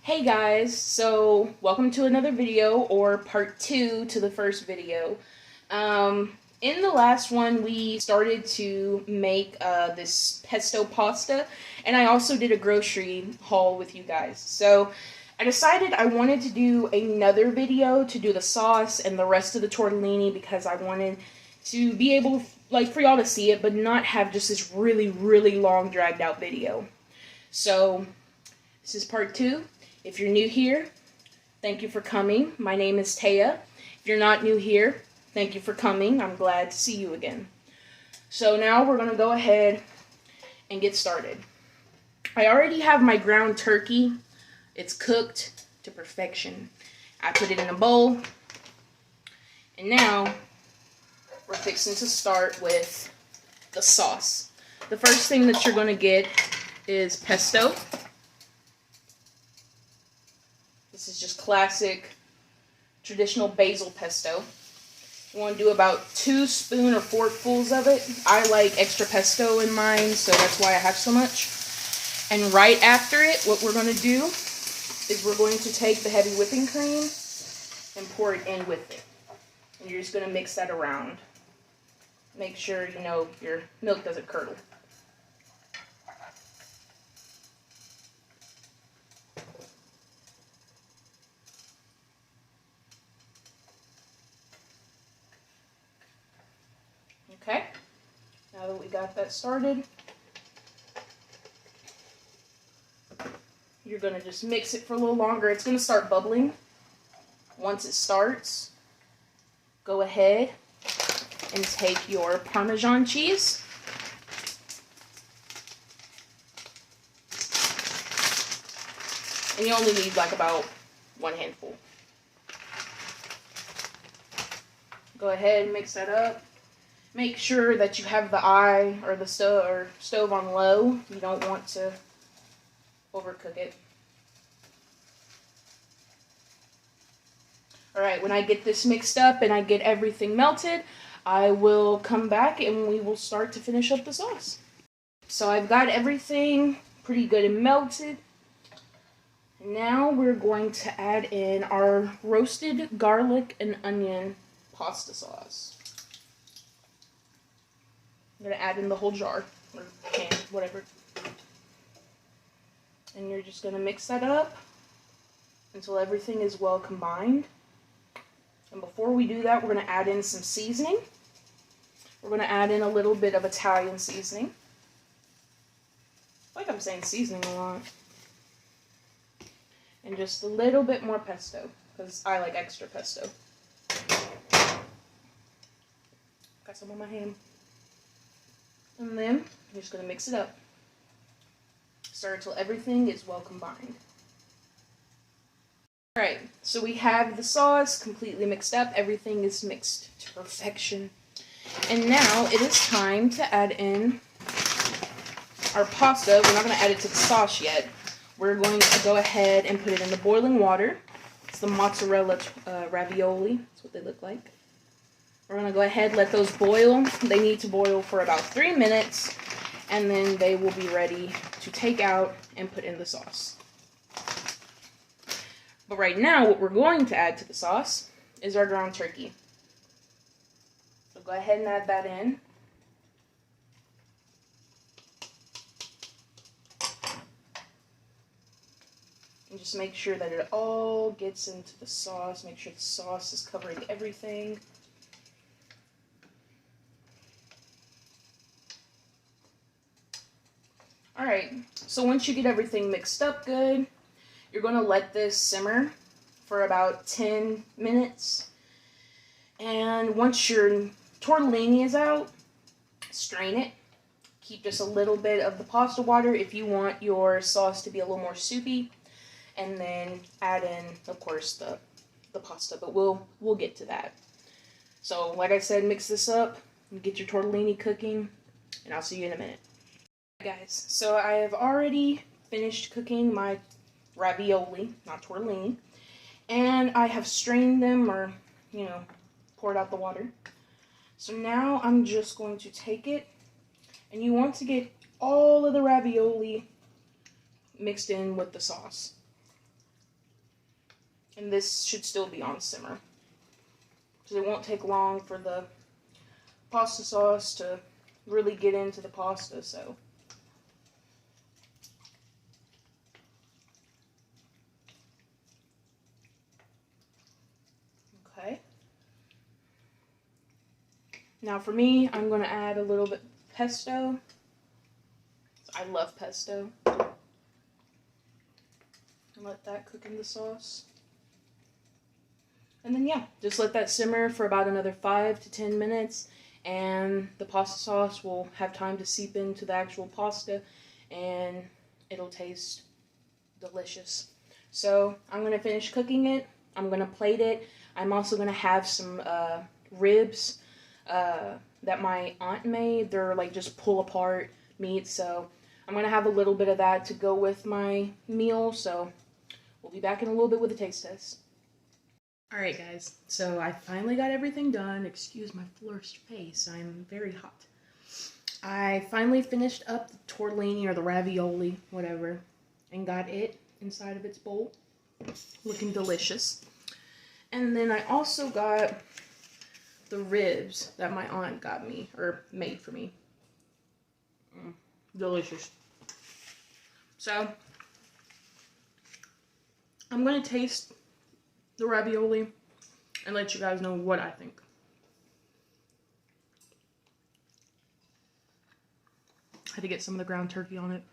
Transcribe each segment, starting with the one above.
Hey guys, so welcome to another video, or part 2 to the first video. In the last one we started to make this pesto pasta, and I also did a grocery haul with you guys. So I decided I wanted to do another video to do the sauce and the rest of the tortellini because I wanted to be able, like, for y'all to see it, but not have just this really long dragged out video. So this is part 2. If you're new here, thank you for coming. My name is Taya. If you're not new here, thank you for coming. I'm glad to see you again. So now we're going to go ahead and get started. I already have my ground turkey. It's cooked to perfection. I put it in a bowl. And now we're fixing to start with the sauce. The first thing that you're going to get is pesto. This is just classic, traditional basil pesto. You want to do about 2 spoon or forkfuls of it. I like extra pesto in mine, so that's why I have so much. And right after it, what we're going to do is we're going to take the heavy whipping cream and pour it in with it. And you're just going to mix that around. Make sure, you know, your milk doesn't curdle. Okay, now that we got that started, you're going to just mix it for a little longer. It's going to start bubbling. Once it starts, go ahead and take your Parmesan cheese. And you only need like about 1 handful. Go ahead and mix that up. Make sure that you have the eye or the stove on low. You don't want to overcook it. Alright, when I get this mixed up and I get everything melted, I will come back and we will start to finish up the sauce. So I've got everything pretty good and melted. Now we're going to add in our roasted garlic and onion pasta sauce. I'm going to add in the whole jar, or can, whatever. And you're just going to mix that up until everything is well combined. And before we do that, we're going to add in some seasoning. We're going to add in a little bit of Italian seasoning. I feel like I'm saying seasoning a lot. And just a little bit more pesto, because I like extra pesto. Got some on my hand. And then you're just going to mix it up. Stir until everything is well combined. Alright, so we have the sauce completely mixed up. Everything is mixed to perfection. And now it is time to add in our pasta. We're not going to add it to the sauce yet. We're going to go ahead and put it in the boiling water. It's the mozzarella ravioli. That's what they look like. We're going to go ahead and let those boil. They need to boil for about 3 minutes, and then they will be ready to take out and put in the sauce. But right now, what we're going to add to the sauce is our ground turkey. So go ahead and add that in. And just make sure that it all gets into the sauce. Make sure the sauce is covering everything. Alright, so once you get everything mixed up good, you're going to let this simmer for about 10 minutes. And once your tortellini is out, strain it. Keep just a little bit of the pasta water if you want your sauce to be a little more soupy. And then add in, of course, the pasta, but we'll get to that. So, like I said, mix this up and get your tortellini cooking, and I'll see you in a minute. Guys, so I have already finished cooking my ravioli, not tortellini, and I have strained them, or, you know, poured out the water. So now I'm just going to take it, and you want to get all of the ravioli mixed in with the sauce. And this should still be on simmer, because it won't take long for the pasta sauce to really get into the pasta. So okay, now for me, I'm going to add a little bit of pesto. I love pesto. And let that cook in the sauce. And then yeah, just let that simmer for about another 5 to 10 minutes, and the pasta sauce will have time to seep into the actual pasta, and it'll taste delicious. So I'm going to finish cooking it. I'm going to plate it. I'm also going to have some ribs that my aunt made. They're like just pull apart meat, so I'm going to have a little bit of that to go with my meal. So we'll be back in a little bit with a taste test. Alright guys, so I finally got everything done. Excuse my flushed face, I'm very hot. I finally finished up the tortellini or the ravioli, whatever, and got it inside of its bowl. Looking delicious. And then I also got the ribs that my aunt got me, or made for me. Delicious. So, I'm going to taste the ravioli and let you guys know what I think. I had to get some of the ground turkey on it.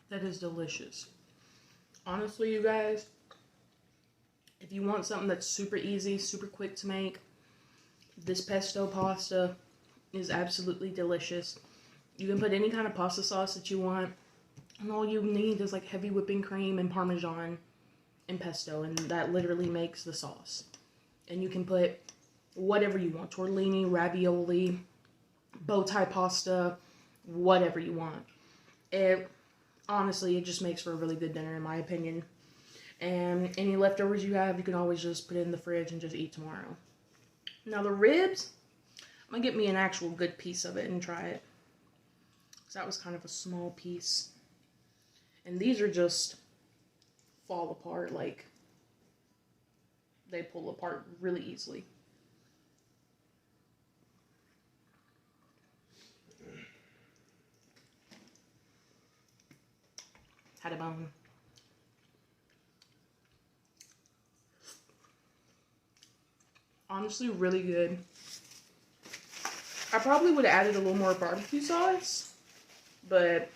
That is delicious. Honestly, you guys, if you want something that's super easy, super quick to make, this pesto pasta is absolutely delicious. You can put any kind of pasta sauce that you want, and all you need is like heavy whipping cream and Parmesan and pesto, and that literally makes the sauce. And you can put whatever you want, tortellini, ravioli, bow tie pasta, whatever you want. Honestly, it just makes for a really good dinner in my opinion. And any leftovers you have, you can always just put it in the fridge and just eat tomorrow. Now the ribs, I'm going to get me an actual good piece of it and try it. Because that was kind of a small piece. And these are just fall apart, like they pull apart really easily. Had a bone. Honestly, really good. I probably would have added a little more barbecue sauce, but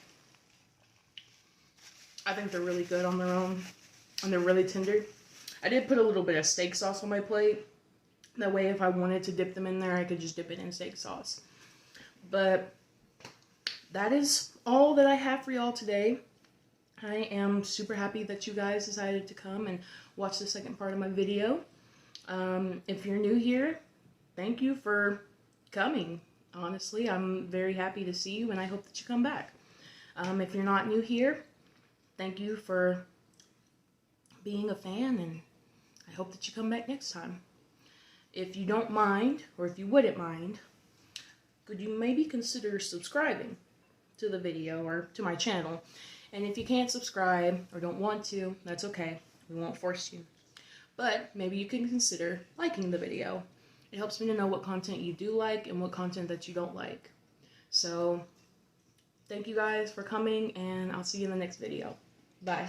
I think they're really good on their own, and they're really tender. I did put a little bit of steak sauce on my plate. That way, if I wanted to dip them in there, I could just dip it in steak sauce. But that is all that I have for y'all today. I am super happy that you guys decided to come and watch the second part of my video. If you're new here, thank you for coming. Honestly, I'm very happy to see you, and I hope that you come back. If you're not new here, thank you for being a fan, and I hope that you come back next time. If you don't mind, or if you wouldn't mind, could you maybe consider subscribing to the video or to my channel? And if you can't subscribe or don't want to, that's okay. We won't force you. But maybe you can consider liking the video. It helps me to know what content you do like and what content that you don't like. So, thank you guys for coming, and I'll see you in the next video. Bye.